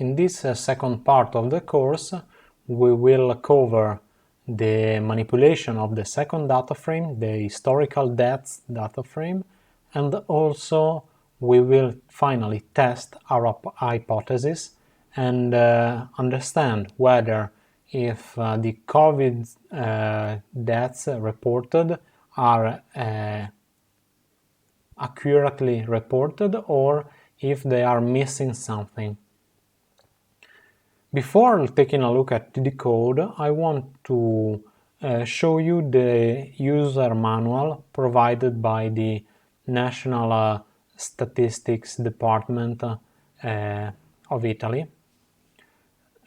In this second part of the course, we will cover the manipulation of the second data frame, the historical dates data frame, and also we will finally test our hypothesis and understand whether if the COVID deaths reported are accurately reported or if they are missing something. Before taking a look at the code, I want to show you the user manual provided by the National Statistics Department of Italy.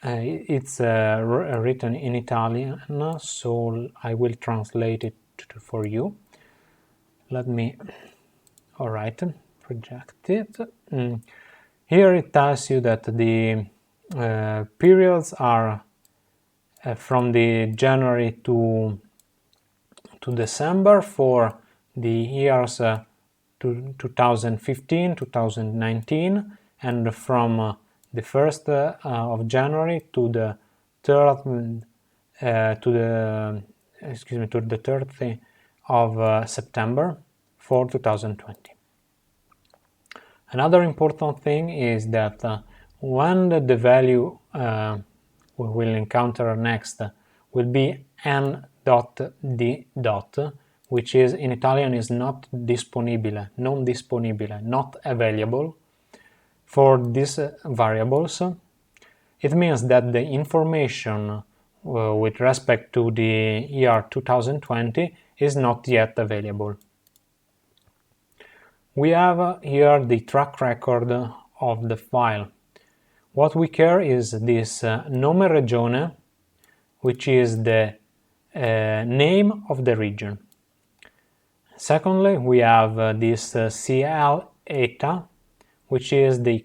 It's written in Italian, so I will translate it for you. Let me, alright, project it. Here it tells you that the periods are from the January to December for the years 2015, 2019, and from the 1st of January to the 3rd to the 30th of September for 2020. Another important thing is that when the value we will encounter next will be n.d. which is in Italian is not disponibile, non disponibile, not available for these variables. It means that the information with respect to the year 2020 is not yet available. We have here the track record of the file. What we care is this nome regione, which is the name of the region. Secondly, we have this CL eta, which is the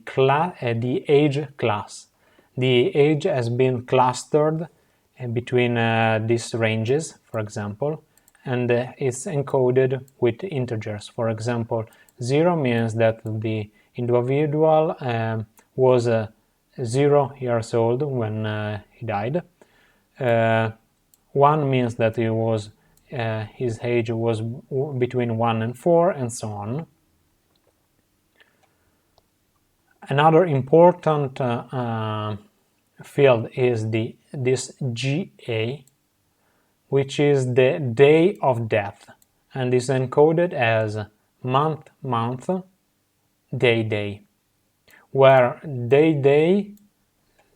age class. The age has been clustered between these ranges, for example, and it's encoded with integers. For example, 0 means that the individual was 0 years old when he died. 1 means that he was his age was between 1 and 4, and so on. Another important field is this GA, which is the day of death, and is encoded as month, day, where day,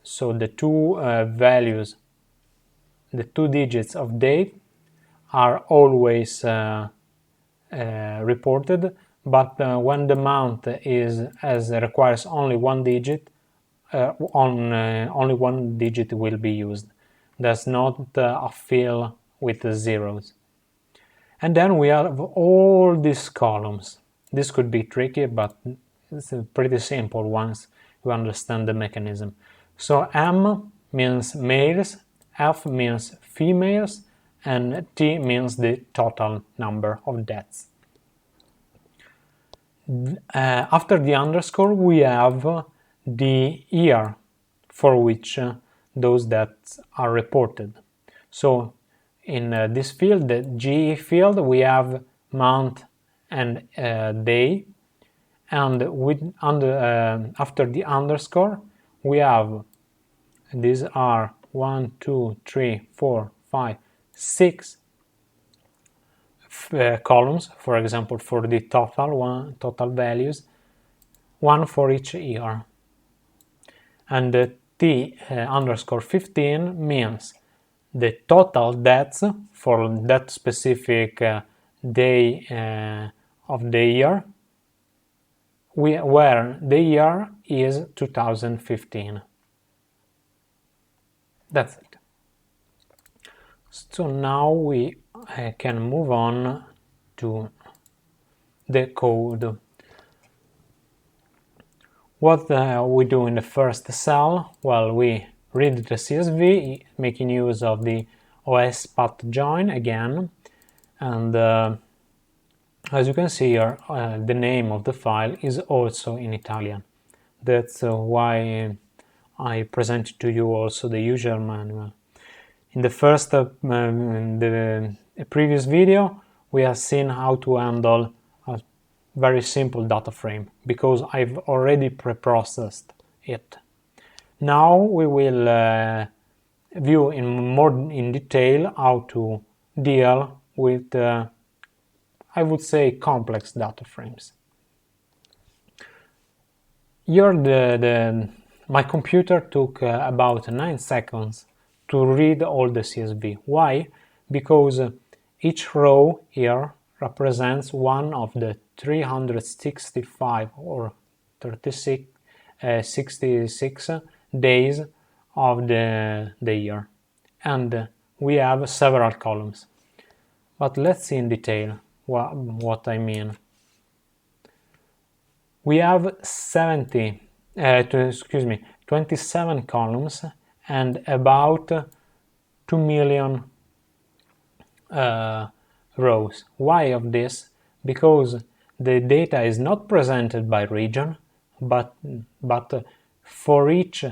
so the two values, the 2 digits of date are always reported, but when the month requires only 1 digit, only 1 digit will be used. There's not a fill with the zeros. And then we have all these columns. This could be tricky, but it's pretty simple once you understand the mechanism. So M means males, F means females, and T means the total number of deaths. After the underscore, we have the year for which those deaths are reported. So in this field, the GE field, we have month and day, and after the underscore, we have, these are 1, 2, 3, 4, 5, 6 columns, for example, for the total values, 1 for each year. And the T underscore 15 means the total deaths for that specific day of the year, where the year is 2015. That's it. So now we can move on to the code. What we do in the first cell? Well, we read the CSV, making use of the OS path join again, and as you can see here, the name of the file is also in Italian. That's why I presented to you also the user manual. In the previous video, we have seen how to handle a very simple data frame, because I've already pre-processed it. Now we will view more in detail how to deal with, I would say, complex data frames. Here my computer took about 9 seconds to read all the CSV. Why? Because each row here represents one of the 365 or 66 days of the year, and we have several columns. But let's see in detail what I mean. We have 27 columns and about 2 million rows. Why of this? Because the data is not presented by region, but for each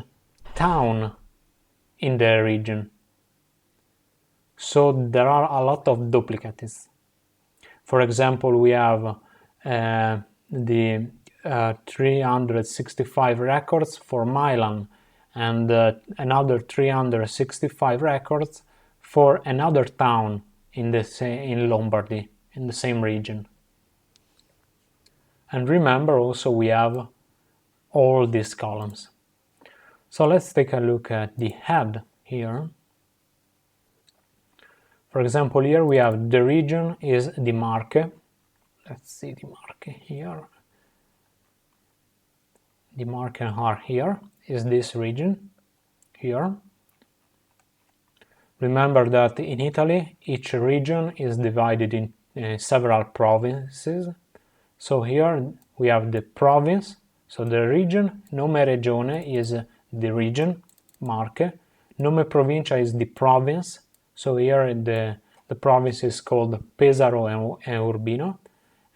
town in the region. So there are a lot of duplicates. For example, we have the 365 records for Milan, and another 365 records for another town in Lombardy, in the same region. And remember, also we have all these columns. So let's take a look at the head here. For example, here we have the region is the Marche. Let's see the Marche here. The Marche are here, is this region here. Remember that in Italy each region is divided in several provinces. So here we have the province, so the region, nome regione is the region, Marche, nome provincia is the province, so here the province is called Pesaro e Urbino,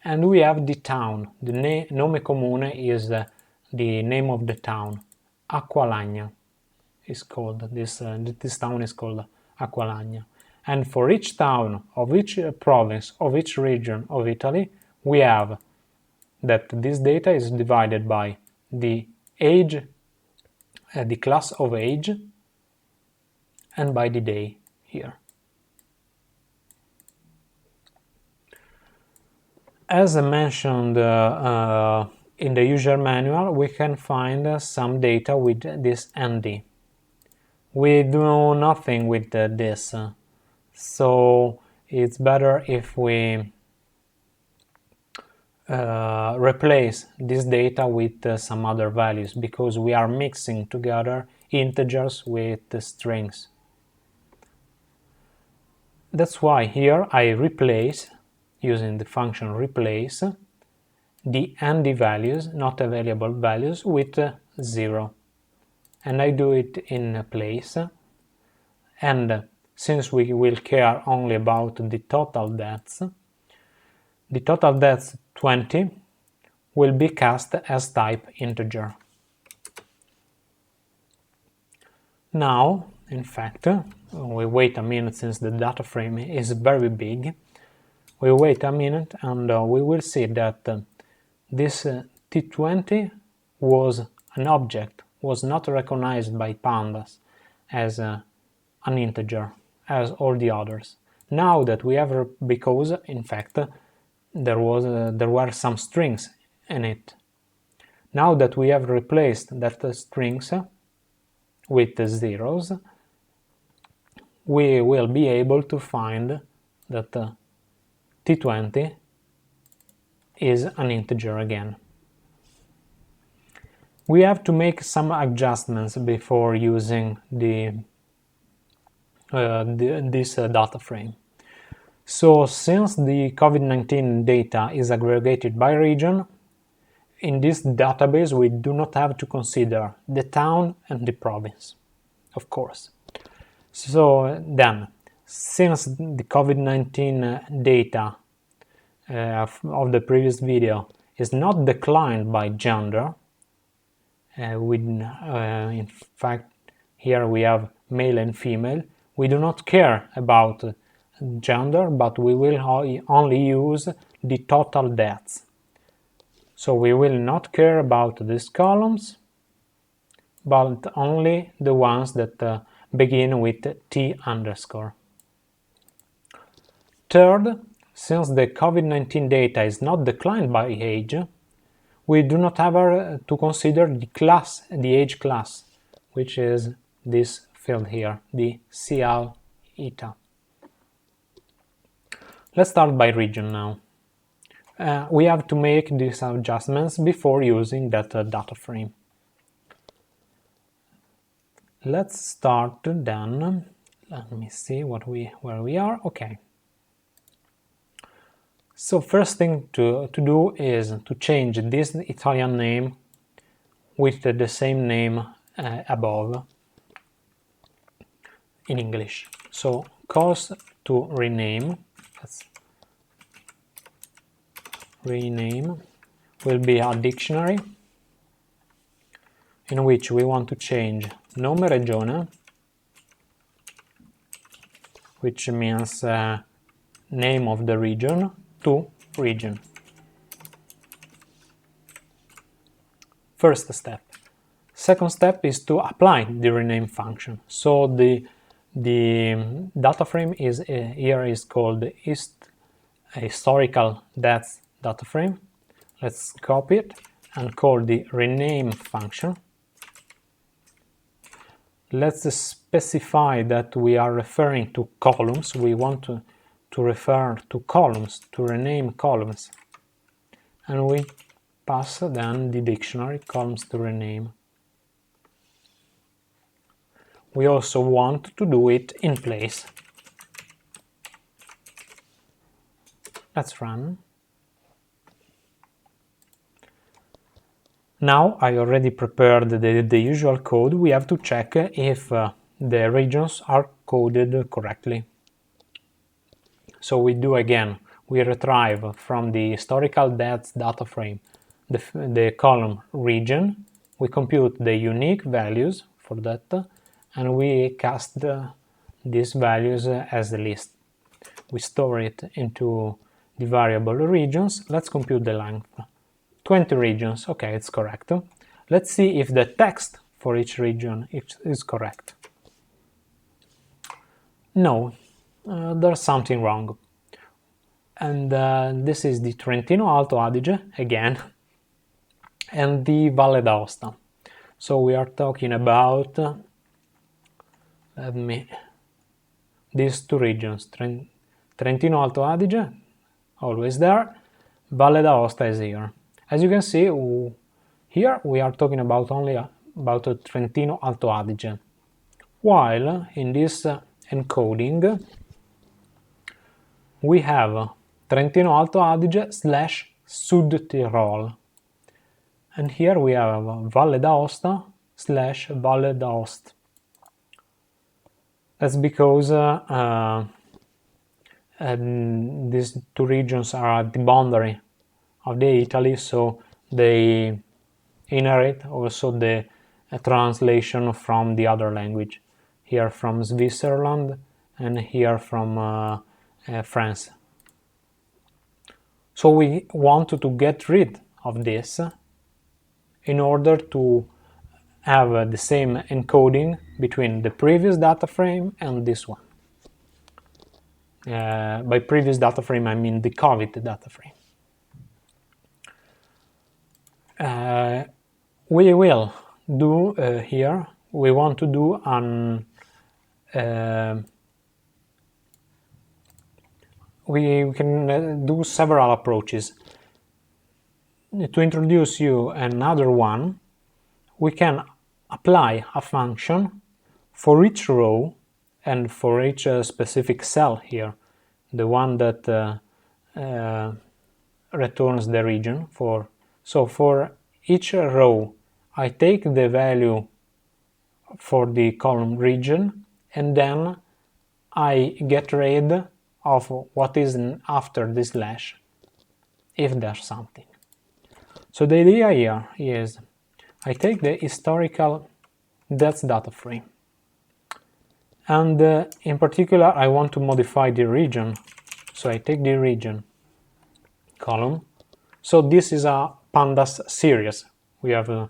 and we have the town, the nome comune is the name of the town, Acqualagna is called, this town is called Acqualagna. And for each town of each province of each region of Italy, we have that this data is divided by the age, the class of age, and by the day here. As I mentioned in the user manual, we can find some data with this ND. We do nothing with this, so it's better if we replace this data with some other values, because we are mixing together integers with strings. That's why here I replace, using the function replace, the ND values, not available values, with 0. And I do it in place. And since we will care only about the total deaths 20 will be cast as type integer. Now, in fact, we wait a minute, since the data frame is very big. We wait a minute and we will see that this T20 was an object, was not recognized by Pandas as an integer, as all the others. Now that we have, because in fact there were some strings in it. Now that we have replaced that strings with zeros, we will be able to find that T20 is an integer again. We have to make some adjustments before using this data frame. So since the COVID-19 data is aggregated by region, in this database we do not have to consider the town and the province, of course. So then, since the COVID-19 data of the previous video is not declined by gender, in fact, here we have male and female. We do not care about gender, but we will only use the total deaths. So we will not care about these columns, but only the ones that begin with T underscore. Third, since the COVID-19 data is not declined by age, we do not have to consider the class, the age class, which is this field here, the CL eta. Let's start by region now. We have to make these adjustments before using that data frame. Let's start then. Let me see where we are. Okay. So first thing to do is to change this Italian name with the same name above in English. So cause to rename, rename will be a dictionary in which we want to change nome regione, which means name of the region, to region. First step. Second step is to apply the rename function. So the data frame is here is called historical deaths data frame. Let's copy it and call the rename function. Let's specify that we are referring to columns. We want to refer to columns, to rename columns. And we pass then the dictionary columns to rename. We also want to do it in place. Let's run. Now I already prepared the usual code. We have to check if the regions are coded correctly. So we do again, we retrieve from the historical deaths data frame the column region, we compute the unique values for that, and we cast these values as a list. We store it into the variable regions. Let's compute the length. 20 regions, okay, it's correct. Let's see if the text for each region is correct. No, there's something wrong. And this is the Trentino Alto Adige again, and the Valle d'Aosta. So we are talking about these two regions, Trentino Alto Adige, always there, Valle d'Aosta is here. As you can see, here we are talking about only about Trentino Alto Adige, while in this encoding we have Trentino Alto Adige / Sud Tirol, and here we have Valle d'Aosta / Valle d'Aoste. That's because these two regions are at the boundary of the Italy, so they inherit also the translation from the other language, here from Switzerland and here from France. So we want to get rid of this in order to have the same encoding between the previous data frame and this one. By previous data frame I mean the COVID data frame. We will do here, we want to do an we can do several approaches. To introduce you another one, we can apply a function for each row and for each specific cell here, the one that returns the region. So for each row I take the value for the column region and then I get rid of what is after the slash, if there's something. So the idea here is I take the historical, that's DataFrame. And in particular, I want to modify the region. So I take the region column. So this is a Pandas series we have,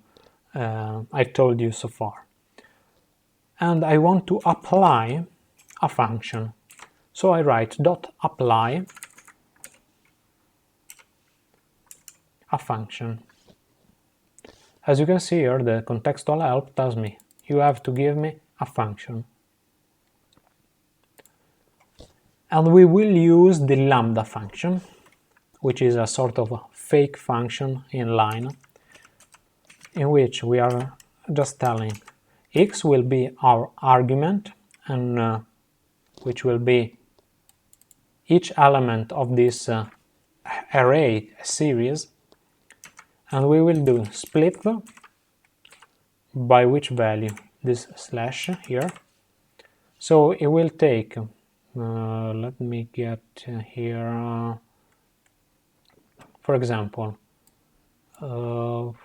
I told you so far. And I want to apply a function. So I write .apply a function. As you can see here, the contextual help tells me you have to give me a function. And we will use the lambda function, which is a sort of fake function in line, in which we are just telling x will be our argument, and which will be each element of this array series, and we will do split by which value, this slash here. So it will take, let me get here, for example,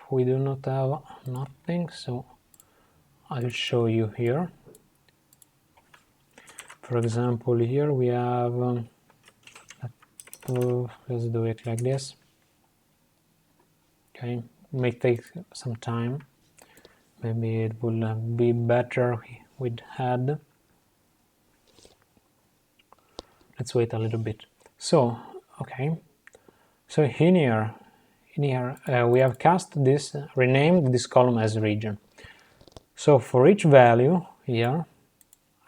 we do not have nothing, so I'll show you here. For example, here we have, let's do it like this. Okay, it may take some time. Maybe it will be better with head. Let's wait a little bit. So, okay. So in here we have cast this, renamed this column as region. So for each value here,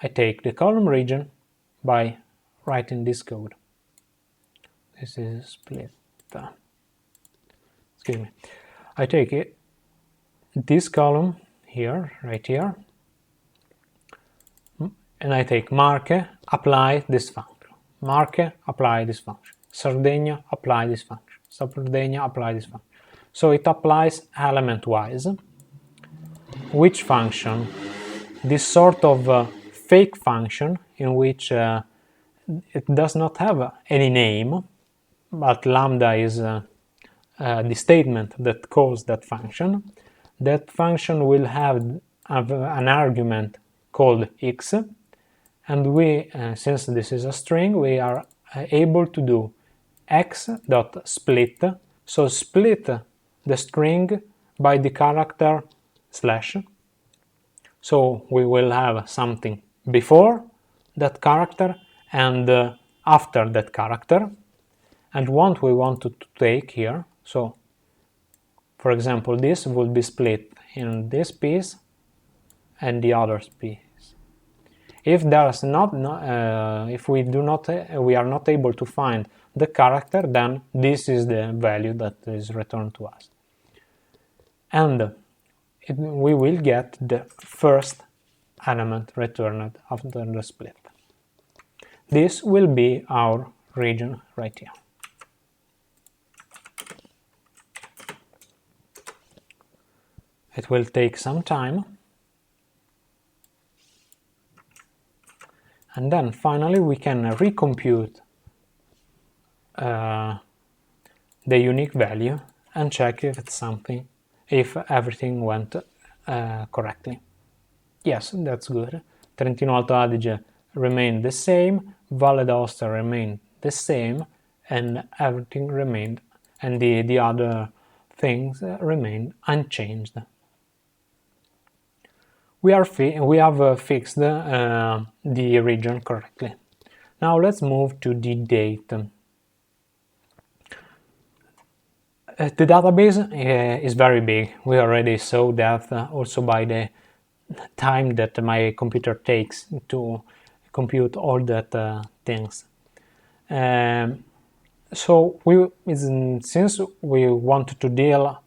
I take the column region by writing this code. This is split. Excuse me. I take it, this column here, right here, and I take marke, apply this function. Marke, apply this function. Sardinia, apply this function. Sardinia, apply this function. So it applies element-wise. Which function? This sort of fake function in which it does not have any name, but lambda is the statement that calls that function. That function will have an argument called x, and we, since this is a string, we are able to do x.split, so split the string by the character slash. So we will have something before that character and after that character, and what we want to take here. So for example, this will be split in this piece and the other piece. If there's not, if we are not able to find the character, then this is the value that is returned to us, and we will get the first element returned after the split. This will be our region right here. It will take some time. And then finally we can recompute the unique value and check if it's something, if everything went correctly. Yes, that's good. Trentino Alto Adige remained the same, Valle d'Aosta remained the same, and everything remained, and the other things remained unchanged. We have fixed the region correctly. Now let's move to the date. The database is very big. We already saw that also by the time that my computer takes to compute all that things. So since we want to deal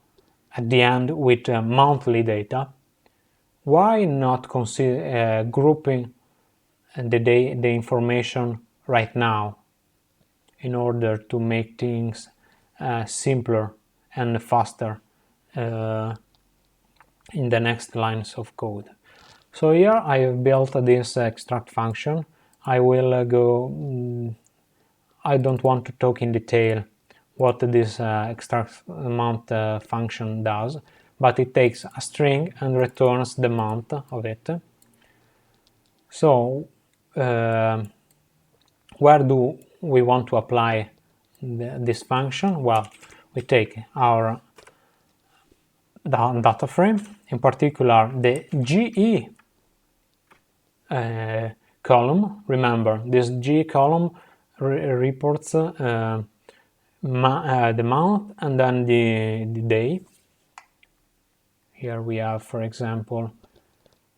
at the end with monthly data, why not consider grouping the information right now in order to make things simpler and faster in the next lines of code? So here I have built this extract function. I will go, I don't want to talk in detail what this extract amount function does, but it takes a string and returns the month of it. So where do we want to apply this function? Well, we take our data frame, in particular the GE column. Remember, this GE column reports the month and then the day. Here we have, for example,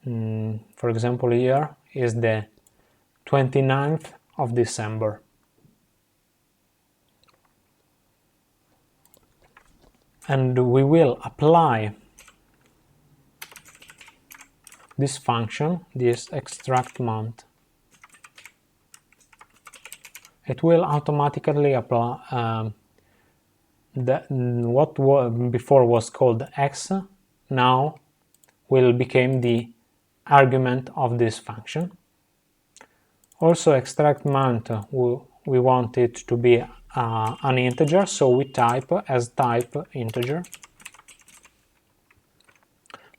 here is the 29th of December. And we will apply this function, this extract month. It will automatically apply what before was called x, now will become the argument of this function. Also, extract month, we want it to be an integer, so we type as type integer.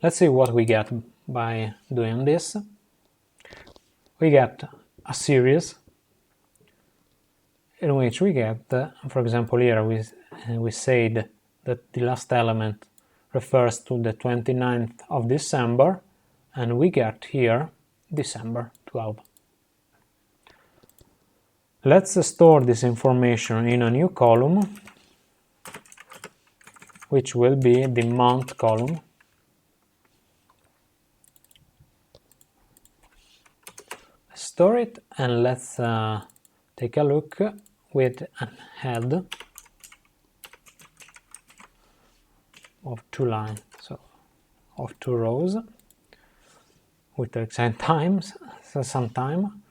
Let's see what we get by doing this. We get a series in which we get, for example, here we said that the last element refers to the 29th of December, and we get here December 12. Let's store this information in a new column, which will be the month column. Store it, and let's take a look with a head of 2 lines, so of 2 rows, with the exact times, so some time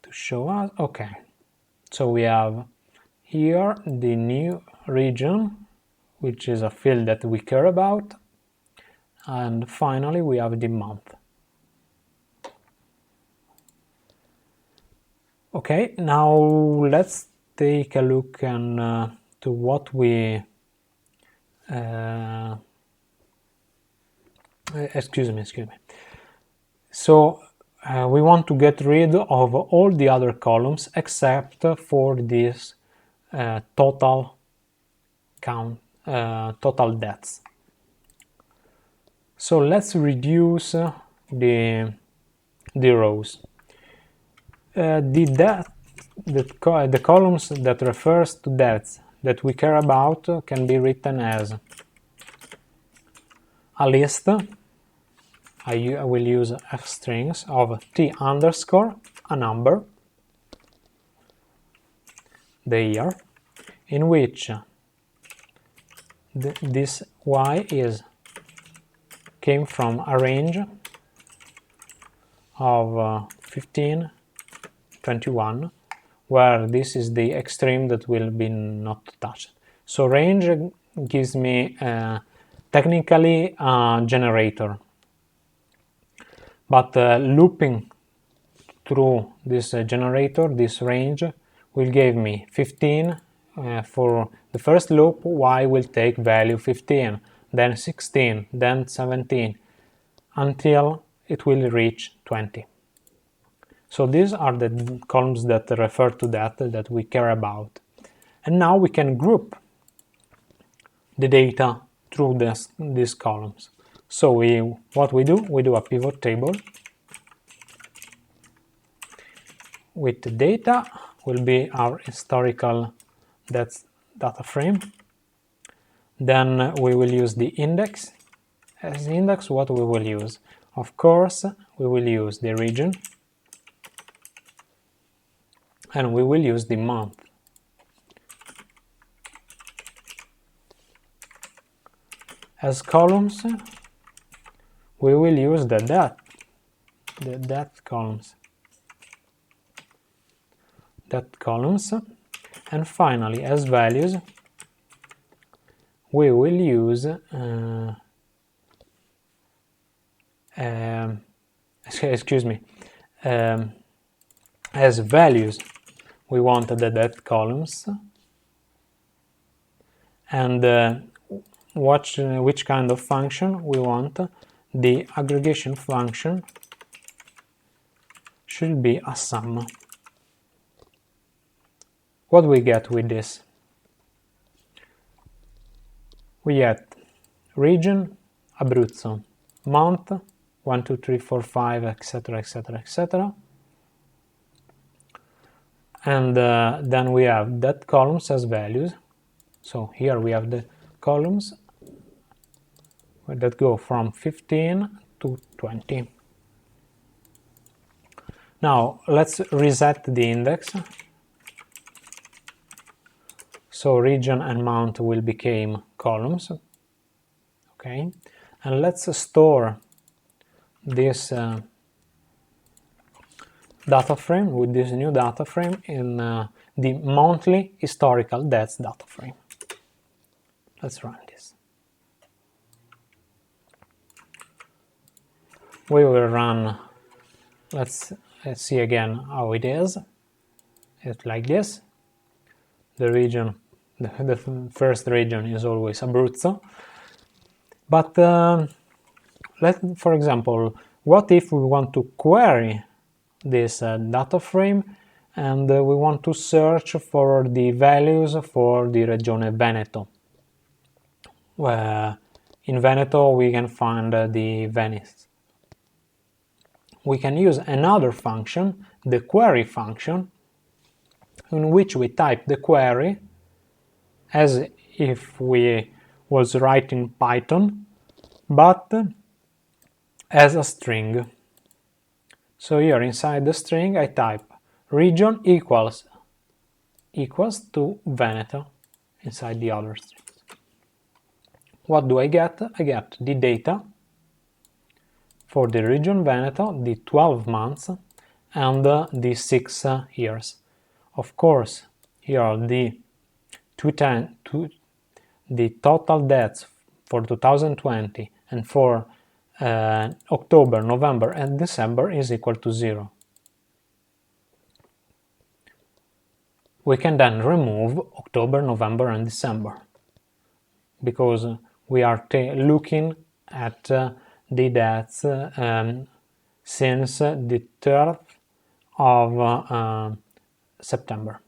to show us. Okay, so we have here the new region, which is a field that we care about, and finally we have the month. Okay, now let's take a look and to what we excuse me. So we want to get rid of all the other columns except for this total count, total deaths. So let's reduce the rows. The columns that refers to deaths that we care about can be written as a list. I will use f strings of t underscore a number, the year, in which this y came from a range of 15, 21, where this is the extreme that will be not touched. So range gives me technically a generator, but looping through this generator, this range, will give me 15 for the first loop. Y will take value 15, then 16, then 17, until it will reach 20. So these are the columns that refer to that we care about. And now we can group the data through these columns. So what we do a pivot table with the data will be our historical data frame. Then we will use the index. As index, what we will use? Of course, we will use the region, and we will use the month. As columns, we will use the date columns. And finally, as values, we will use as values, we want the date columns, and watch which kind of function we want. The aggregation function should be a sum. What we get with this? We get region Abruzzo, month 1, 2, 3, 4, 5, etc., etc., etc. And then we have that columns as values. So here we have the columns that go from 15 to 20. Now let's reset the index. So region and month will become columns. Okay, and let's store this data frame with this new data frame in the monthly historical dates data frame. Let's run this. We will run, let's see again how it is. It's like this. The region, the first region is always Abruzzo. But for example, what if we want to query this data frame and we want to search for the values for the Regione Veneto? In Veneto we can find the Venice. We can use another function, the query function, in which we type the query as if we was writing Python, but as a string. So here inside the string I type region equals to Veneto inside the other strings. What do I get? I get the data for the region Veneto, the 12 months, and the 6 years. Of course, here are the total dates for 2020 and for October, November, and December is equal to 0. We can then remove October, November, and December because we are looking at the dates since the 3rd of September.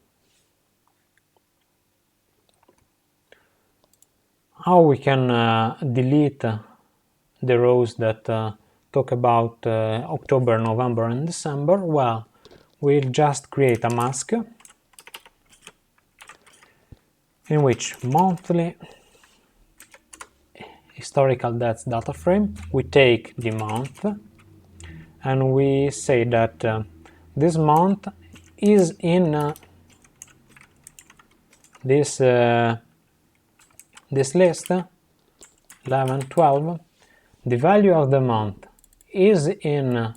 How we can delete the rows that talk about October, November, and December? Well, we'll just create a mask in which monthly historical dates data frame, we take the month and we say that this month is in this list 11, 12. The value of the month is in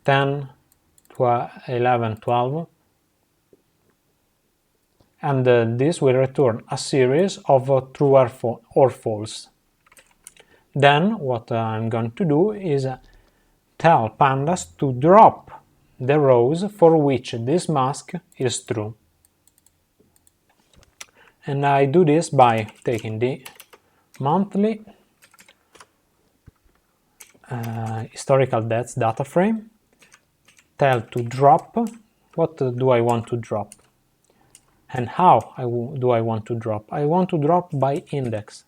10, 12, 11, 12, and this will return a series of true or false. Then what I'm going to do is tell Pandas to drop the rows for which this mask is true. And I do this by taking the monthly historical dates data frame, tell to drop what do I want to drop and how do I want to drop. I want to drop by index,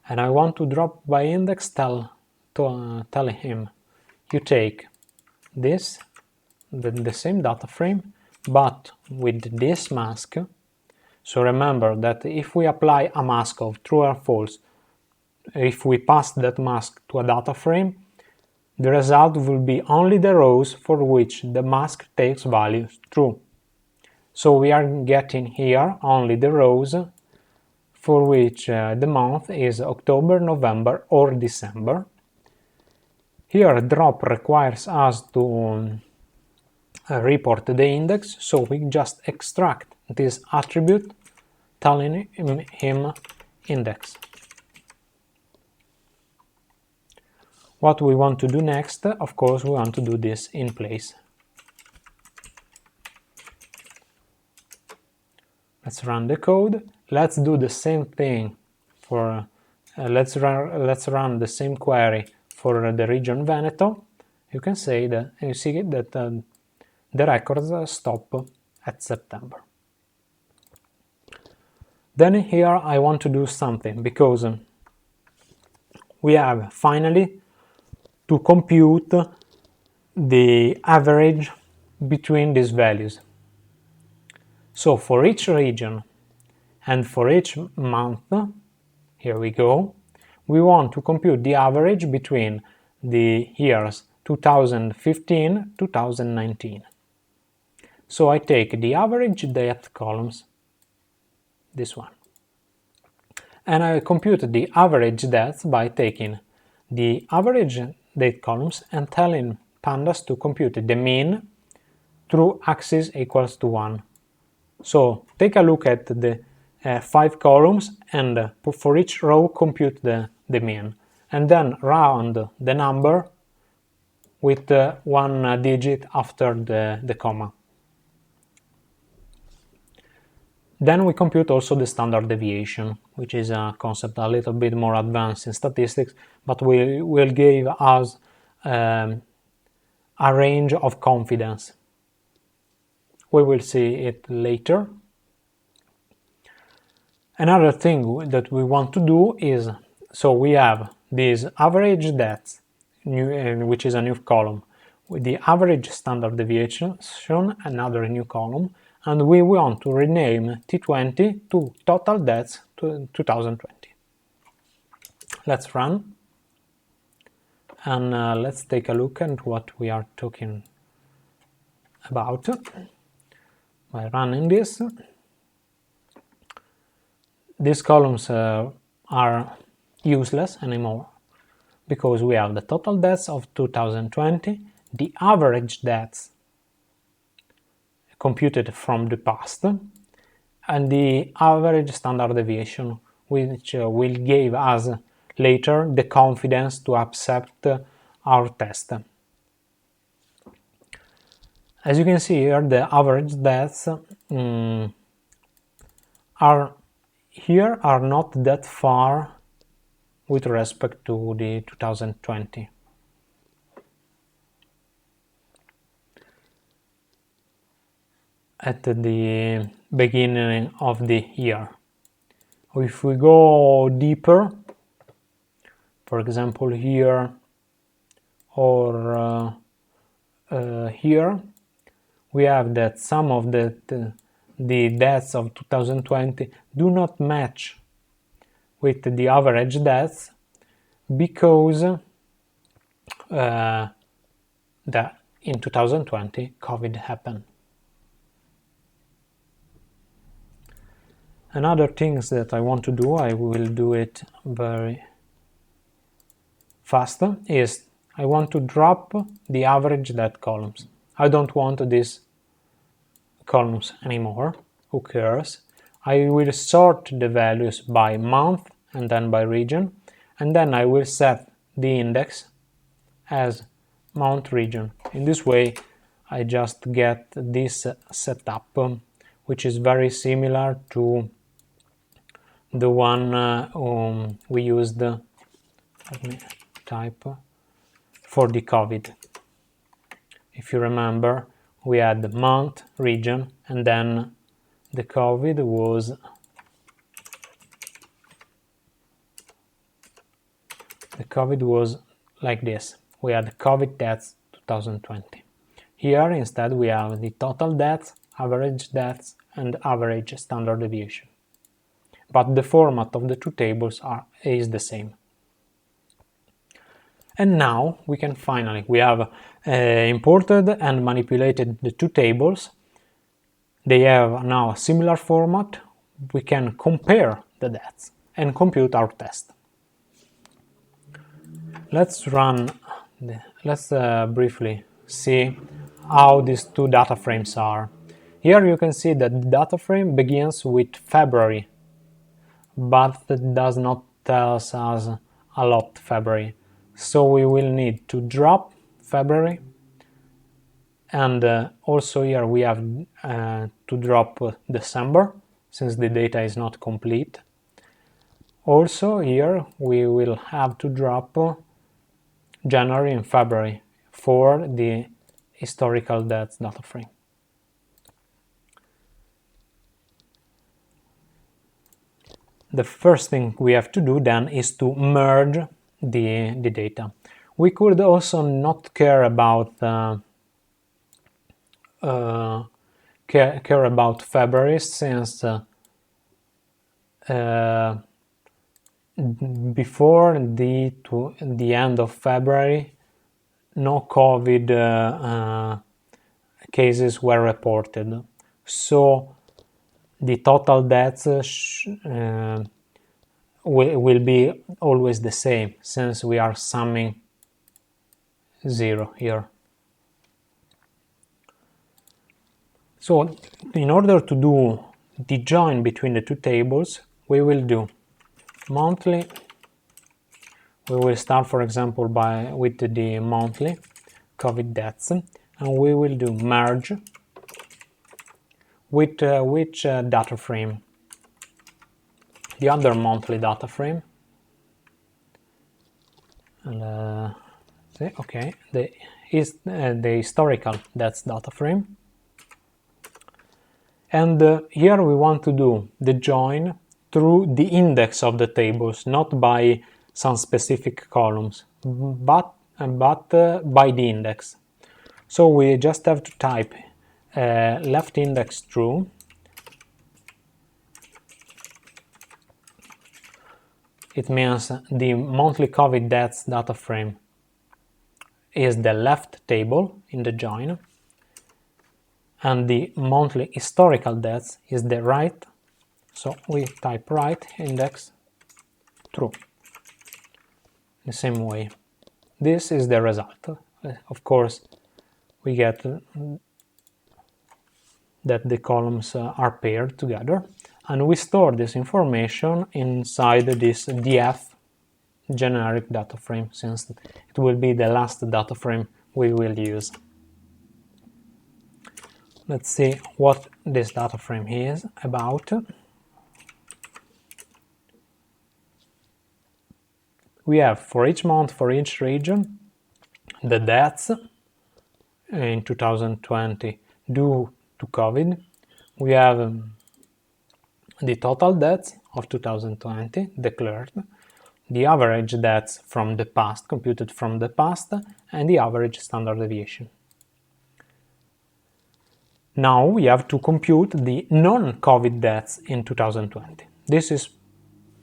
and I want to drop by index. Tell him you take this the same data frame but with this mask. So remember that if we apply a mask of true or false, if we pass that mask to a data frame, the result will be only the rows for which the mask takes values true. So we are getting here only the rows for which the month is October, November, or December. Here drop requires us to report the index, so we just extract this attribute telling him index. What we want to do next, of course, we want to do this in place. Let's run the code. Let's do the same thing for, let's run the same query for the region Veneto. You can say that, you see that the records stop at September. Then here I want to do something, because we have finally to compute the average between these values. So for each region and for each month, here we go, we want to compute the average between the years 2015-2019. So I take the average date columns, this one, and I compute the average dates by taking the average date columns and telling Pandas to compute the mean through axis equals to 1. So take a look at the 5 columns, and for each row compute the mean, and then round the number with 1 digit after the comma. Then we compute also the standard deviation, which is a concept a little bit more advanced in statistics, but will give us a range of confidence. We will see it later. Another thing that we want to do is, so we have this average depth, which is a new column, with the average standard deviation, another new column, and we want to rename T20 to total deaths to 2020. Let's run, and let's take a look at what we are talking about by running this. These columns are useless anymore, because we have the total deaths of 2020, the average deaths computed from the past, and the average standard deviation, which will give us later the confidence to accept our test. As you can see here, the average deaths are not that far with respect to the 2020. At the beginning of the year. If we go deeper, for example here or here, we have that some of the deaths of 2020 do not match with the average deaths, because that in 2020 COVID happened. Another things that I want to do, I will do it very fast, is I want to drop the average death columns. I don't want these columns anymore, who cares? I will sort the values by month and then by region, and then I will set the index as month region. In this way I just get this setup, which is very similar to the one we used, let me type, for the COVID. If you remember, we had the month, region, and then the COVID was like this. We had COVID deaths 2020. Here instead we have the total deaths, average deaths, and average standard deviation. But the format of the two tables is the same. And now we can finally, we have imported and manipulated the two tables. They have now a similar format. We can compare the deaths and compute our test. Let's briefly see how these two data frames are. Here you can see that the data frame begins with February, but that does not tell us a lot February. So we will need to drop February, and also here we have to drop December, since the data is not complete. Also here we will have to drop January and February for the historical dates data frame. The first thing we have to do then is to merge the data. We could also not care about February, since before the end of February no COVID cases were reported, so the total deaths will be always the same, since we are summing 0 here. So in order to do the join between the two tables, we will do monthly. We will start, for example, with the monthly COVID deaths, and we will do merge with which data frame? The other monthly data frame. And okay, the historical deaths data frame. And here we want to do the join through the index of the tables, not by some specific columns, but by the index. So we just have to type left index true, it means the monthly COVID deaths data frame is the left table in the join, and the monthly historical deaths is the right, so we type right index true. The same way. This is the result. Of course, we get that the columns are paired together, and we store this information inside this df generic data frame, since it will be the last data frame we will use. Let's see what this data frame is about. We have for each month, for each region, the deaths in 2020 due to COVID. We have the total deaths of 2020 declared, the average deaths from the past, computed from the past, and the average standard deviation. Now we have to compute the non-COVID deaths in 2020. This is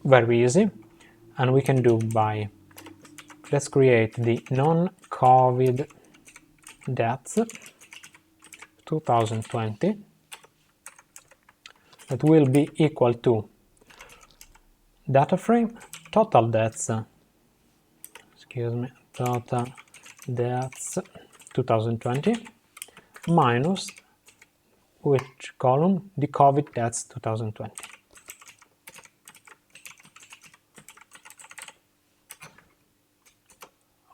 very easy, and we can do by, let's create the non-COVID deaths 2020, that will be equal to data frame total deaths, total deaths 2020 minus which column? The COVID deaths 2020.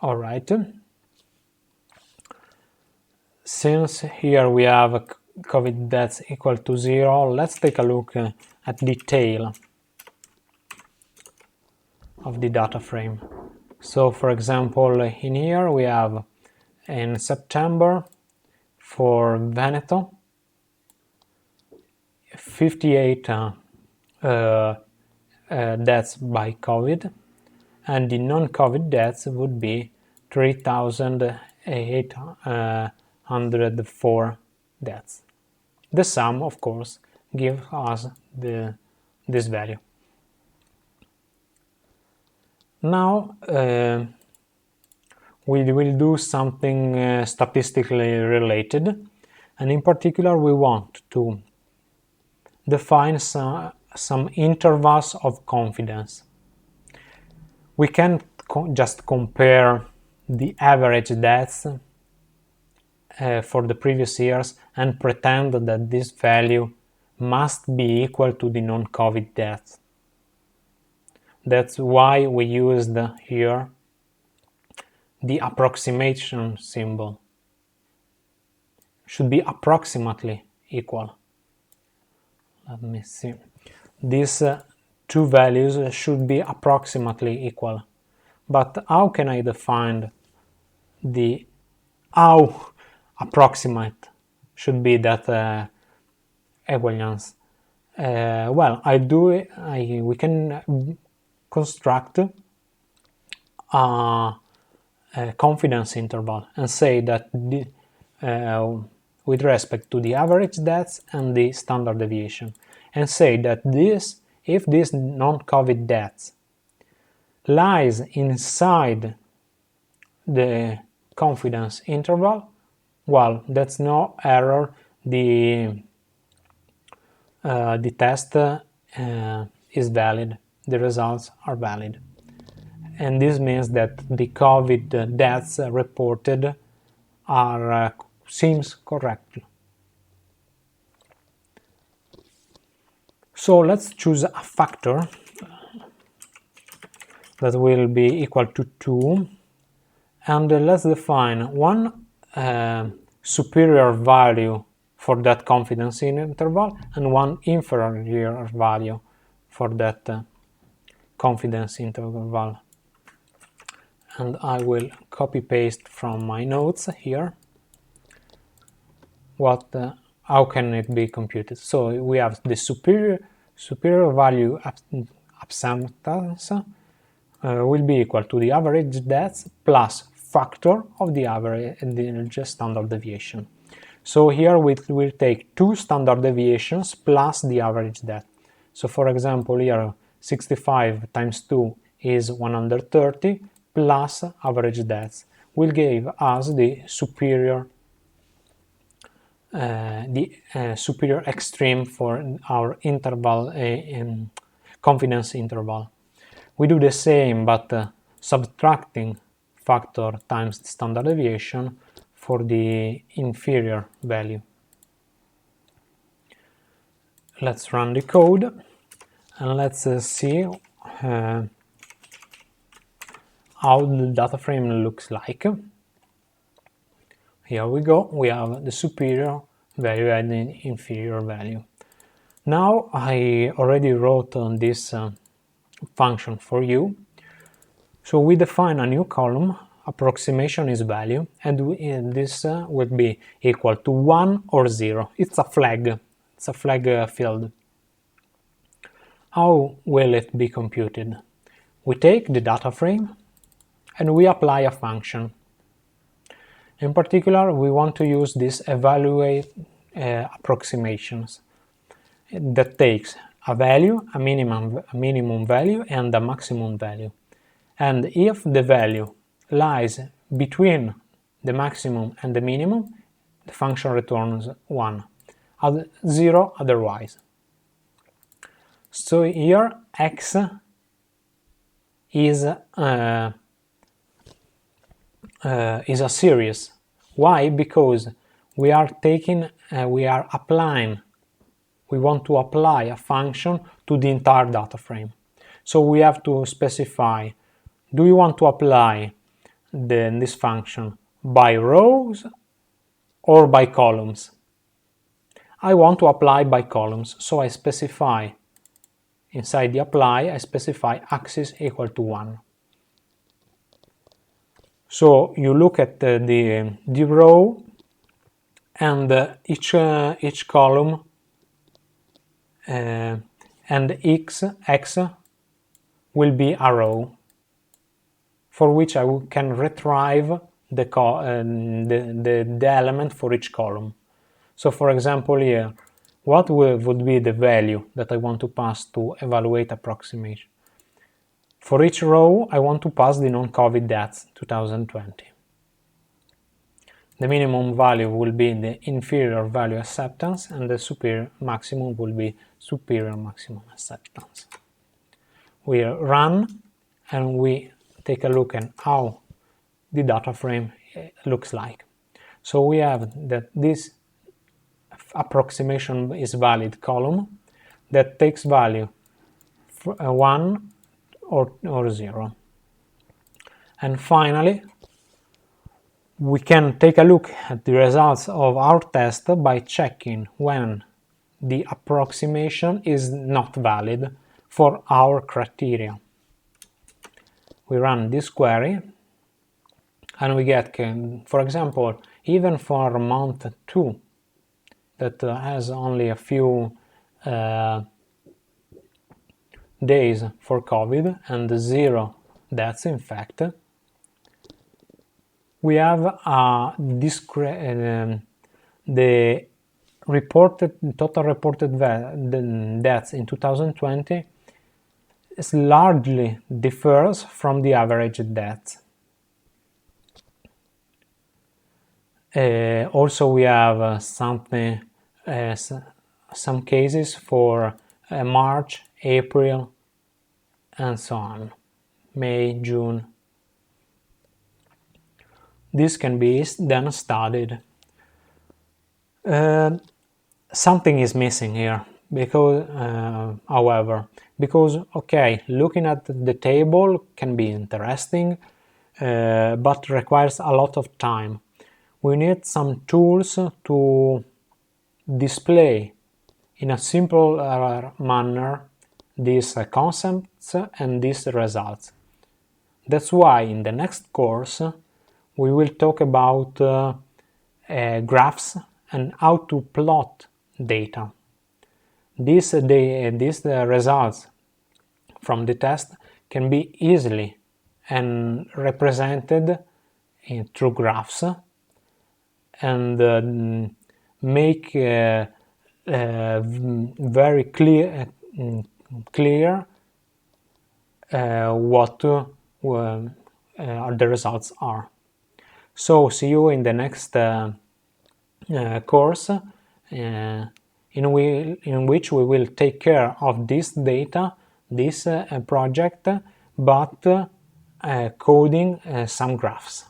All right. Since here we have COVID deaths equal to 0, let's take a look at the tail of the data frame. So for example, in here we have in September for Veneto 58 deaths by COVID, and the non-COVID deaths would be 3,804 deaths. The sum, of course, gives us this value. Now we will do something statistically related, and in particular we want to define some intervals of confidence. We can't just compare the average deaths for the previous years and pretend that this value must be equal to the non-COVID deaths. That's why we used here the approximation symbol. Should be approximately equal. Let me see. these two values should be approximately equal. But how can I define how approximate should be that equivalence? Well, we can construct a confidence interval and say that with respect to the average deaths and the standard deviation, and say that if this non-COVID deaths lies inside the confidence interval, well, that's no error. The test is valid. The results are valid, and this means that the COVID deaths reported seems correct. So let's choose a factor that will be equal to 2, and let's define one superior value for that confidence interval and one inferior value for that confidence interval. And I will copy paste from my notes here how can it be computed. So we have the superior value acceptance will be equal to the average deaths plus factor of the average standard deviation. So here we will take two standard deviations plus the average death. So for example, here 65 times 2 is 130 plus average deaths will give us the superior extreme for our interval confidence interval. We do the same, but subtracting factor times the standard deviation for the inferior value. Let's run the code and let's see how the data frame looks like. Here we go, we have the superior value and the inferior value. Now I already wrote on this function for you. So we define a new column, approximation is value, and this will be equal to 1 or 0. It's a flag field. How will it be computed? We take the data frame and we apply a function. In particular, we want to use this evaluate approximations that takes a value, a minimum value and a maximum value. And if the value lies between the maximum and the minimum, the function returns 1, 0 otherwise. So here x is a series. Why? Because we want to apply a function to the entire data frame. So we have to specify, do you want to apply this function by rows or by columns? I want to apply by columns, so I specify inside the apply, I specify axis equal to 1. So you look at the row, and each column and x will be a row for which I can retrieve the element for each column. So for example here, what would be the value that I want to pass to evaluate approximation? For each row, I want to pass the non-COVID deaths 2020. The minimum value will be the inferior value acceptance, and the superior maximum will be superior maximum acceptance. We run and we take a look at how the data frame looks like. So we have that this approximation is valid column that takes value 1 or 0. And finally, we can take a look at the results of our test by checking when the approximation is not valid for our criteria. We run this query and we get, for example, even for month 2, that has only a few days for COVID and 0 deaths in fact, we have the total reported deaths in 2020 largely differs from the average deaths. Also, we have some cases for March, April, and so on, May, June. This can be then studied. Something is missing here, because, okay, looking at the table can be interesting, but requires a lot of time. We need some tools to display in a simple manner these concepts and these results. That's why in the next course we will talk about graphs and how to plot data. These results from the test can be easily and represented through graphs and make very clear what the results are. So see you in the next course in which we will take care of this data, this project, but coding some graphs.